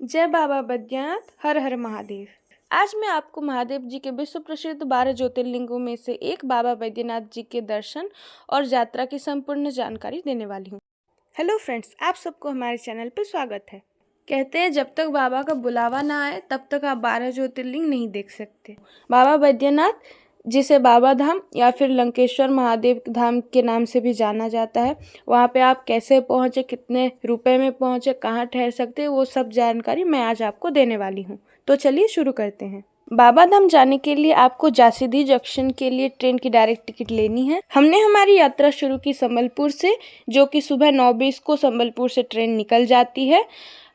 जय बाबा बैद्यनाथ, हर हर महादेव। आज मैं आपको महादेव जी के विश्व प्रसिद्ध 12 ज्योतिर्लिंगों में से एक बाबा बैद्यनाथ जी के दर्शन और यात्रा की संपूर्ण जानकारी देने वाली हूँ। हेलो फ्रेंड्स, आप सबको हमारे चैनल पर स्वागत है। कहते हैं जब तक बाबा का बुलावा ना आए तब तक आप 12 ज्योतिर्लिंग नहीं देख सकते। बाबा बैद्यनाथ, जिसे बाबा धाम या फिर लंकेश्वर महादेव धाम के नाम से भी जाना जाता है, वहाँ पे आप कैसे पहुँचे, कितने रुपए में पहुँचे, कहाँ ठहर सकते हैं, वो सब जानकारी मैं आज आपको देने वाली हूँ। तो चलिए शुरू करते हैं। बाबा धाम जाने के लिए आपको जासीदी जंक्शन के लिए ट्रेन की डायरेक्ट टिकट लेनी है। हमने हमारी यात्रा शुरू की संबलपुर से, जो कि सुबह 9:20 को संबलपुर से ट्रेन निकल जाती है।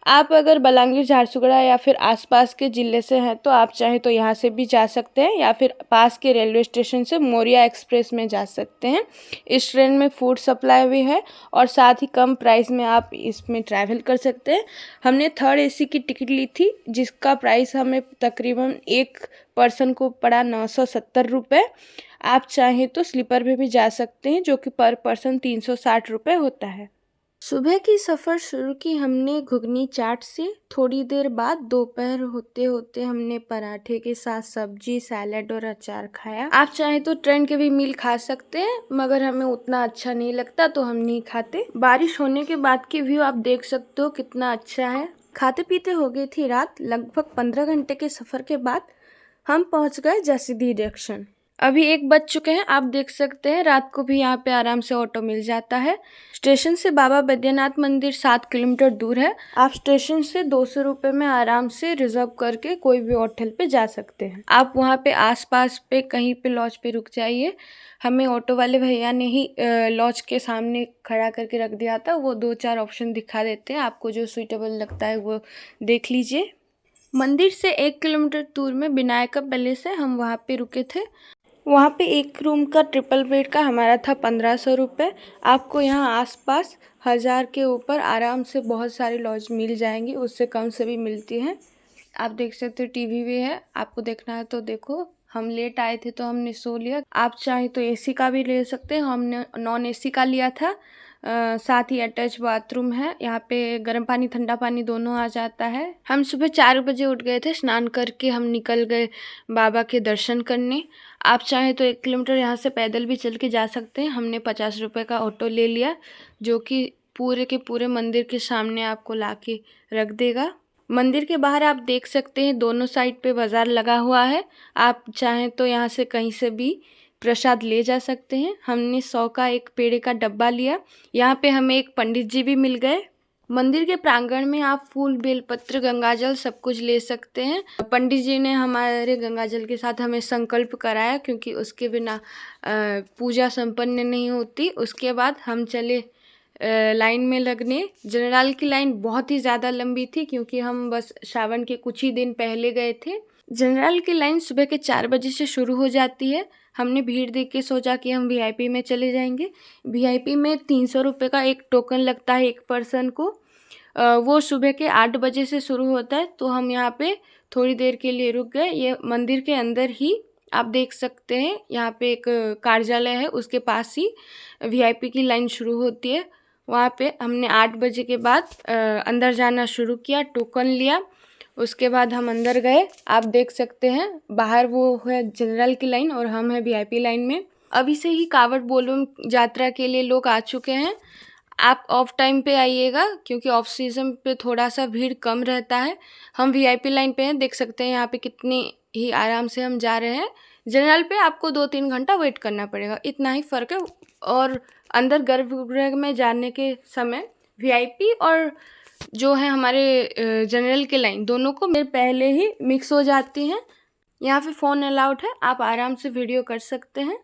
आप अगर बलांगीर, झारसुगड़ा या फिर आसपास के ज़िले से हैं तो आप चाहे तो यहाँ से भी जा सकते हैं या फिर पास के रेलवे स्टेशन से मोरिया एक्सप्रेस में जा सकते हैं। इस ट्रेन में फूड सप्लाई भी है और साथ ही कम प्राइस में आप इसमें ट्रैवल कर सकते हैं। हमने 3rd AC की टिकट ली थी, जिसका प्राइस हमें तकरीबन एक पर्सन को पड़ा 970 रुपये। आप चाहें तो स्लीपर में भी जा सकते हैं, जो कि पर पर्सन 360 रुपये होता है। सुबह की सफ़र शुरू की हमने घुगनी चाट से। थोड़ी देर बाद दोपहर होते होते हमने पराठे के साथ सब्जी, सैलेड और अचार खाया। आप चाहें तो ट्रेन के भी मील खा सकते हैं, मगर हमें उतना अच्छा नहीं लगता तो हम नहीं खाते। बारिश होने के बाद की व्यू आप देख सकते हो कितना अच्छा है। खाते पीते हो गई थी रात। लगभग 15 घंटे के सफ़र के बाद हम पहुँच गए जासीदी जंक्शन। अभी 1 बज चुके हैं। आप देख सकते हैं रात को भी यहाँ पे आराम से ऑटो मिल जाता है। स्टेशन से बाबा बैद्यनाथ मंदिर 7 किलोमीटर दूर है। आप स्टेशन से 200 रुपये में आराम से रिजर्व करके कोई भी होटल पे जा सकते हैं। आप वहाँ पे आसपास पे कहीं पे लॉज पे रुक जाइए। हमें ऑटो वाले भैया ने ही लॉज के सामने खड़ा करके रख दिया था। वो 2-4 ऑप्शन दिखा देते हैं, आपको जो सूटेबल लगता है वो देख लीजिए। मंदिर से 1 किलोमीटर दूर में विनायका पैलेस है, हम वहाँ पे रुके थे। वहाँ पे एक रूम का ट्रिपल बेड का हमारा था 1500 रुपये। आपको यहाँ आसपास 1000 के ऊपर आराम से बहुत सारी लॉज मिल जाएंगी, उससे कम से भी मिलती हैं। आप देख सकते हो टीवी भी है, आपको देखना है तो देखो। हम लेट आए थे तो हमने सो लिया। आप चाहे तो AC का भी ले सकते हैं, हमने नॉन AC का लिया था। साथ ही अटैच बाथरूम है। यहाँ पे गर्म पानी, ठंडा पानी दोनों आ जाता है। हम सुबह 4 बजे उठ गए थे। स्नान करके हम निकल गए बाबा के दर्शन करने। आप चाहें तो 1 किलोमीटर यहाँ से पैदल भी चल के जा सकते हैं। हमने 50 रुपये का ऑटो ले लिया, जो कि पूरे के पूरे मंदिर के सामने आपको ला के रख देगा। मंदिर के बाहर आप देख सकते हैं दोनों साइड पे बाज़ार लगा हुआ है। आप चाहें तो यहाँ से कहीं से भी प्रसाद ले जा सकते हैं। हमने 100 का एक पेड़े का डब्बा लिया। यहाँ पे हमें एक पंडित जी भी मिल गए। मंदिर के प्रांगण में आप फूल, बेलपत्र, गंगाजल सब कुछ ले सकते हैं। पंडित जी ने हमारे गंगाजल के साथ हमें संकल्प कराया, क्योंकि उसके बिना पूजा संपन्न नहीं होती। उसके बाद हम चले लाइन में लगने। जनरल की लाइन बहुत ही ज़्यादा लंबी थी, क्योंकि हम बस श्रावण के कुछ ही दिन पहले गए थे। जनरल की लाइन सुबह के 4 बजे से शुरू हो जाती है। हमने भीड़ देख के सोचा कि हम VIP में चले जाएंगे। VIP में 300 रुपये का एक टोकन लगता है एक पर्सन को। वो सुबह के 8 बजे से शुरू होता है। तो हम यहाँ पे थोड़ी देर के लिए रुक गए। ये मंदिर के अंदर ही आप देख सकते हैं, यहाँ पे एक कार्यालय है, उसके पास ही VIP की लाइन शुरू होती है। वहाँ पे हमने 8 बजे के बाद अंदर जाना शुरू किया, टोकन लिया। उसके बाद हम अंदर गए। आप देख सकते हैं बाहर वो है जनरल की लाइन और हम है VIP लाइन में। अभी से ही कावड़ बोलबम यात्रा के लिए लोग आ चुके हैं। आप ऑफ टाइम पे आइएगा, क्योंकि ऑफ सीजन पे थोड़ा सा भीड़ कम रहता है। हम VIP लाइन पे हैं, देख सकते हैं यहाँ पे कितनी ही आराम से हम जा रहे हैं। जनरल पे आपको 2-3 घंटा वेट करना पड़ेगा, इतना ही फ़र्क है। और अंदर गर्भगृह में जाने के समय VIP और जो है हमारे जनरल के लाइन, दोनों को मेरे पहले ही मिक्स हो जाती हैं। यहाँ पे फ़ोन अलाउड है, आप आराम से वीडियो कर सकते हैं।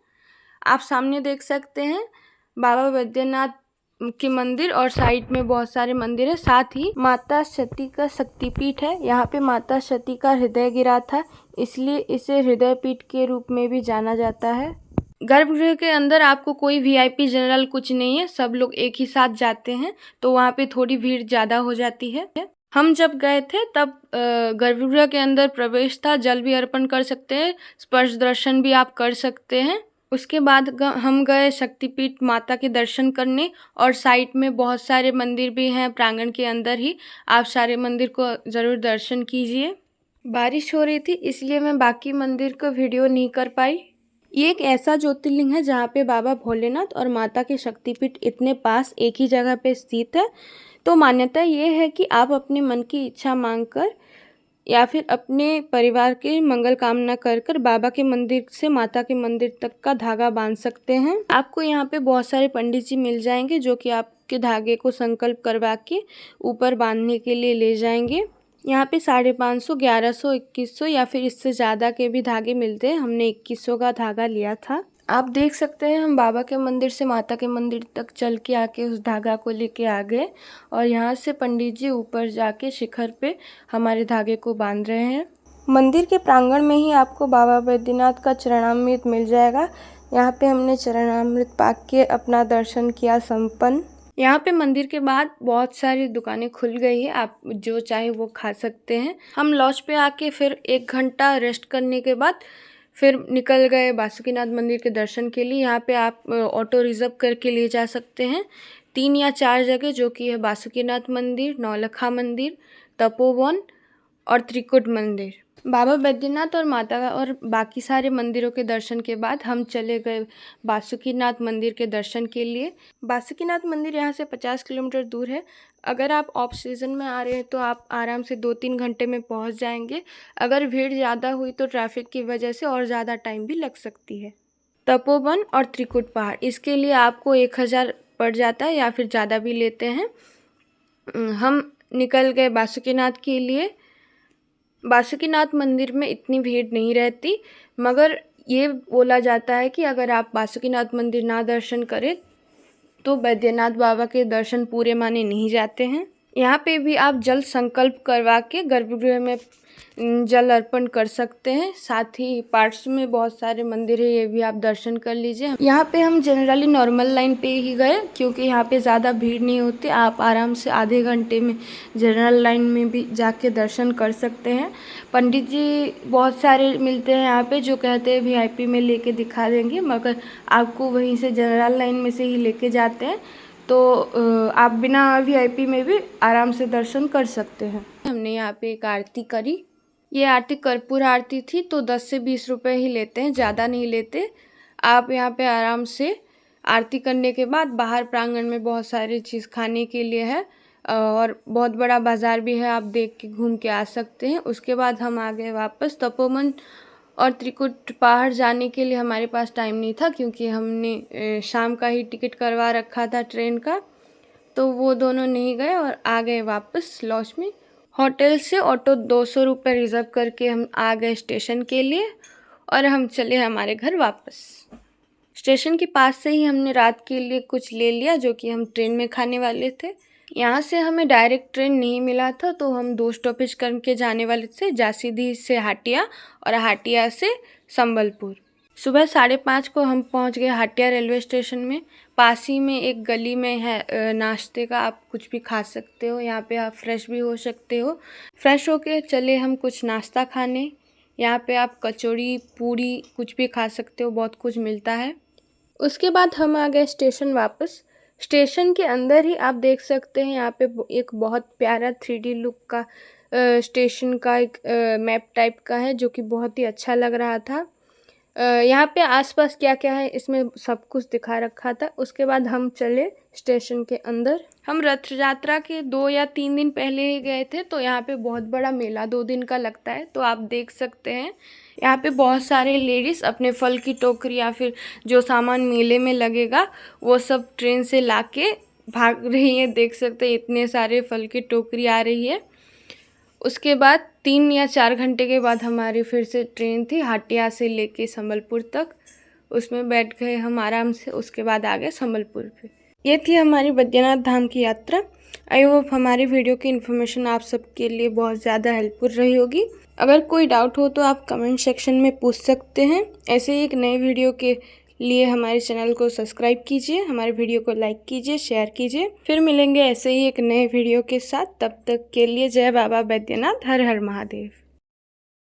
आप सामने देख सकते हैं बाबा बैद्यनाथ के मंदिर और साइड में बहुत सारे मंदिर है। साथ ही माता सती का शक्तिपीठ है। यहाँ पे माता सती का हृदय गिरा था, इसलिए इसे हृदय पीठ के रूप में भी जाना जाता है। गर्भगृह के अंदर आपको कोई VIP जनरल कुछ नहीं है, सब लोग एक ही साथ जाते हैं, तो वहाँ पे थोड़ी भीड़ ज़्यादा हो जाती है। हम जब गए थे तब गर्भगृह के अंदर प्रवेश था। जल भी अर्पण कर सकते हैं, स्पर्श दर्शन भी आप कर सकते हैं। उसके बाद हम गए शक्तिपीठ माता के दर्शन करने, और साइड में बहुत सारे मंदिर भी हैं प्रांगण के अंदर ही। आप सारे मंदिर को ज़रूर दर्शन कीजिए। बारिश हो रही थी इसलिए मैं बाकी मंदिर को वीडियो नहीं कर पाई। ये एक ऐसा ज्योतिर्लिंग है जहाँ पे बाबा भोलेनाथ और माता के शक्तिपीठ इतने पास एक ही जगह पे स्थित है। तो मान्यता ये है कि आप अपने मन की इच्छा मांगकर या फिर अपने परिवार की मंगल कामना कर बाबा के मंदिर से माता के मंदिर तक का धागा बांध सकते हैं। आपको यहाँ पे बहुत सारे पंडित जी मिल जाएंगे जो कि आपके धागे को संकल्प करवा के ऊपर बांधने के लिए ले जाएंगे। यहाँ पे 550, 1100, 2100 या फिर इससे ज़्यादा के भी धागे मिलते हैं। हमने 2100 का धागा लिया था। आप देख सकते हैं हम बाबा के मंदिर से माता के मंदिर तक चल के आके उस धागा को लेके आ गए, और यहाँ से पंडित जी ऊपर जाके शिखर पे हमारे धागे को बांध रहे हैं। मंदिर के प्रांगण में ही आपको बाबा बैद्यनाथ का चरणामृत मिल जाएगा। यहाँ पे हमने चरणामृत पाक के अपना दर्शन किया संपन्न। यहाँ पे मंदिर के बाद बहुत सारी दुकानें खुल गई है, आप जो चाहे वो खा सकते हैं। हम लॉज पे आके फिर 1 घंटा रेस्ट करने के बाद फिर निकल गए बासुकीनाथ मंदिर के दर्शन के लिए। यहाँ पे आप ऑटो रिजर्व करके ले जा सकते हैं 3 या 4 जगह, जो कि है बासुकीनाथ मंदिर, नौलखा मंदिर, तपोवन और त्रिकुट मंदिर। बाबा बैद्यनाथ और माता और बाकी सारे मंदिरों के दर्शन के बाद हम चले गए बासुकीनाथ मंदिर के दर्शन के लिए। बासुकीनाथ मंदिर यहाँ से 50 किलोमीटर दूर है। अगर आप ऑफ सीज़न में आ रहे हैं तो आप आराम से 2-3 घंटे में पहुँच जाएंगे। अगर भीड़ ज़्यादा हुई तो ट्रैफिक की वजह से और ज़्यादा टाइम भी लग सकती है। तपोवन और त्रिकुट पहाड़, इसके लिए आपको 1000 पड़ जाता है या फिर ज़्यादा भी लेते हैं। हम निकल गए बासुकीनाथ के लिए। बासुकीनाथ मंदिर में इतनी भीड़ नहीं रहती, मगर ये बोला जाता है कि अगर आप बासुकीनाथ मंदिर ना दर्शन करें तो बैद्यनाथ बाबा के दर्शन पूरे माने नहीं जाते हैं। यहाँ पे भी आप जल संकल्प करवा के गर्भगृह में जल अर्पण कर सकते हैं। साथ ही पार्ट्स में बहुत सारे मंदिर है, ये भी आप दर्शन कर लीजिए। यहाँ पे हम जनरली नॉर्मल लाइन पे ही गए क्योंकि यहाँ पे ज़्यादा भीड़ नहीं होती। आप आराम से आधे घंटे में जनरल लाइन में भी जाके दर्शन कर सकते हैं। पंडित जी बहुत सारे मिलते हैं यहाँ पे जो कहते हैं VIP में लेके दिखा देंगे, मगर आपको वहीं से जनरल लाइन में से ही लेके जाते हैं, तो आप बिना VIP में भी आराम से दर्शन कर सकते हैं। हमने यहाँ पे एक आरती करी। ये आरती कर्पूर आरती थी, तो 10 से 20 रुपए ही लेते हैं, ज़्यादा नहीं लेते। आप यहाँ पे आराम से आरती करने के बाद बाहर प्रांगण में बहुत सारी चीज़ खाने के लिए है और बहुत बड़ा बाज़ार भी है, आप देख के घूम के आ सकते हैं। उसके बाद हम आ गए वापस। तपोवन और त्रिकुट पहाड़ जाने के लिए हमारे पास टाइम नहीं था क्योंकि हमने शाम का ही टिकट करवा रखा था ट्रेन का, तो वो दोनों नहीं गए और आ गए वापस लॉज में। होटल से ऑटो 200 रुपये रिज़र्व करके हम आ गए स्टेशन के लिए और हम चले हमारे घर वापस। स्टेशन के पास से ही हमने रात के लिए कुछ ले लिया जो कि हम ट्रेन में खाने वाले थे। यहाँ से हमें डायरेक्ट ट्रेन नहीं मिला था, तो हम 2 स्टॉपेज करके जाने वाले थे, जासीडीह से हाटिया और हाटिया से संबलपुर। सुबह 5:30 को हम पहुँच गए हाटिया रेलवे स्टेशन में। पास ही में एक गली में है नाश्ते का, आप कुछ भी खा सकते हो, यहाँ पे आप फ्रेश भी हो सकते हो। फ्रेश होके चले हम कुछ नाश्ता खाने। यहाँ पे आप कचौड़ी, पूड़ी कुछ भी खा सकते हो, बहुत कुछ मिलता है। उसके बाद हम आ गए स्टेशन वापस। स्टेशन के अंदर ही आप देख सकते हैं यहाँ पे एक बहुत प्यारा 3D लुक का स्टेशन का एक मैप टाइप का है जो कि बहुत ही अच्छा लग रहा था। यहाँ पे आसपास क्या क्या है इसमें सब कुछ दिखा रखा था। उसके बाद हम चले स्टेशन के अंदर। हम रथ यात्रा के 2 या 3 दिन पहले ही गए थे, तो यहाँ पे बहुत बड़ा मेला 2 दिन का लगता है, तो आप देख सकते हैं यहाँ पे बहुत सारे लेडीज़ अपने फल की टोकरी या फिर जो सामान मेले में लगेगा वो सब ट्रेन से लाके भाग रही है। देख सकते हैं इतने सारे फल की टोकरी आ रही है। उसके बाद 3 या 4 घंटे के बाद हमारी फिर से ट्रेन थी हाटिया से लेके संबलपुर तक। उसमें बैठ गए हम आराम से। उसके बाद आ गए संबलपुर पे। ये थी हमारी बैद्यनाथ धाम की यात्रा। आई होप हमारी वीडियो की इन्फॉर्मेशन आप सबके लिए बहुत ज़्यादा हेल्पफुल रही होगी। अगर कोई डाउट हो तो आप कमेंट सेक्शन में पूछ सकते हैं। ऐसे ही एक नए वीडियो के लिए हमारे चैनल को सब्सक्राइब कीजिए, हमारे वीडियो को लाइक कीजिए, शेयर कीजिए। फिर मिलेंगे ऐसे ही एक नए वीडियो के साथ। तब तक के लिए जय बाबा बैद्यनाथ, हर हर महादेव।